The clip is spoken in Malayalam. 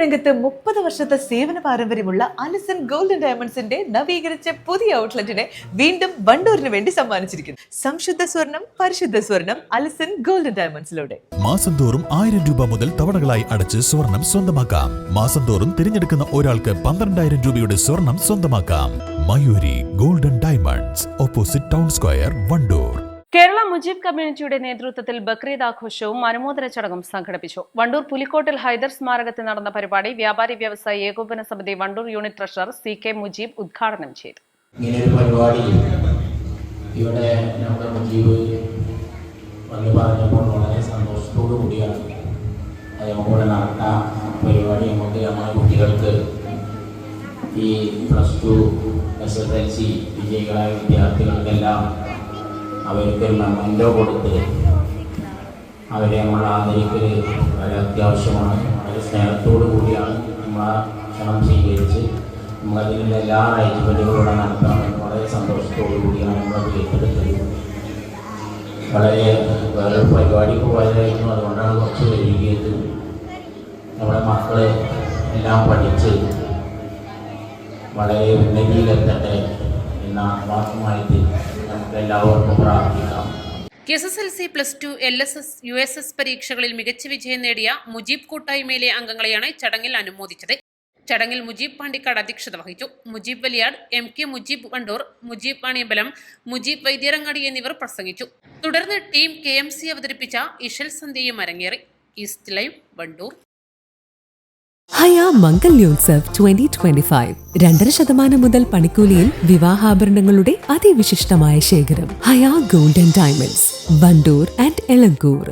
രംഗത്ത് 30 വർഷത്തെ സേവന പാരമ്പര്യമുള്ള അലിസൺ ഗോൾഡ് ആൻഡ് ഡയമണ്ട്സിന്റെ നവീകരിച്ച പുതിയ ഔട്ട്ലെറ്റിനെ വീണ്ടും വണ്ടൂരിന് വേണ്ടി സമ്മാനിച്ചിരിക്കുന്നു. സംശുദ്ധ സ്വർണം, പരിശുദ്ധ സ്വർണം, അലിസൺ ഗോൾഡ് ആൻഡ് ഡയമണ്ട്സിലൂടെ മാസം തോറും 1000 രൂപ മുതൽ തവണകളായി അടച്ച് സ്വർണം സ്വന്തമാക്കാം. മാസം തോറും തിരഞ്ഞെടുക്കുന്ന ഒരാൾക്ക് 12,000 രൂപയുടെ സ്വർണം സ്വന്തമാക്കാം. Mayuri gold and diamonds, opposite town square, Wandoor. Kerala Mujeeb കമ്മ്യൂണിറ്റിയുടെ നേതൃത്വത്തിൽ ബക്രീദ് ആഘോഷവും അനുമോദന ചടങ്ങും സംഘടിപ്പിച്ചു. വണ്ടൂർ പുലിക്കോട്ടിൽ ഹൈദർ സ്മാരകത്തിൽ നടന്ന പരിപാടി വ്യാപാരി വ്യവസായി ഏകോപന സമിതി Wandoor unit treasurer CK Mujeeb ഉദ്ഘാടനം ചെയ്തു. ഇങ്ങനെയൊരു പരിപാടി ഇവിടെ നമ്മുടെ മുജീബ് വന്ന് പറഞ്ഞപ്പോൾ വളരെ സന്തോഷത്തോടു കൂടിയാണ് അത് നമുക്കിവിടെ നടത്താം. പരിപാടി നമുക്ക് നമ്മുടെ കുട്ടികൾക്ക് ഈ +2 SSLC വിജയികളായ വിദ്യാർത്ഥികൾക്കെല്ലാം അവർക്കൊരു മെമ്മൻറ്റോ കൊടുത്ത് അവരെ നമ്മൾ ആദരിക്കൽ വളരെ അത്യാവശ്യമാണ്. വളരെ സ്നേഹത്തോടു കൂടിയാണ് നമ്മൾ ആ ക്ഷണം സ്വീകരിച്ച് നമ്മളതിനുള്ള എല്ലാ അറേഞ്ച്മെൻറ്റുകളൂടെ നടത്തണമെന്ന് വളരെ സന്തോഷത്തോടു കൂടിയാണ് നമ്മളത് ഏറ്റെടുത്തത്. വളരെ വേറൊരു പരിപാടിക്ക് പോയതായിരുന്നു, അതുകൊണ്ടാണ് കുറച്ച് വൈകിയത്. നമ്മുടെ മക്കൾ എല്ലാം പഠിച്ച് വളരെ ഉന്നതിയിലെത്തട്ടെ എന്ന ആത്മാർത്ഥമായിട്ട് നമുക്ക് എല്ലാവർക്കും പ്രാർത്ഥിക്കാം. SSLC, +2, LSS, USS പരീക്ഷകളിൽ മികച്ച വിജയം നേടിയ മുജീബ് കൂട്ടായ്മയിലെ അംഗങ്ങളെയാണ് ചടങ്ങിൽ അനുമോദിച്ചത്. ചടങ്ങിൽ മുജീബ് പാണ്ടിക്കാട് അധ്യക്ഷത വഹിച്ചു. മുജീബ് വലിയാട്, MK മുജീബ് വണ്ടൂർ, മുജീബ് വാണിയമ്പലം, മുജീബ് വൈദ്യരങ്ങാടി എന്നിവർ പ്രസംഗിച്ചു. തുടർന്ന് ടീം KMC അവതരിപ്പിച്ച ഇഷൽ സന്ധ്യയും അരങ്ങേറി. East live, Wandoor. ഹയ മംഗല്യോത്സവ് 2025 2.5% മുതൽ പണിക്കൂലിയിൽ വിവാഹാഭരണങ്ങളുടെ അതിവിശിഷ്ടമായ ശേഖരം. Haya gold and diamonds, Wandoor and Elankur.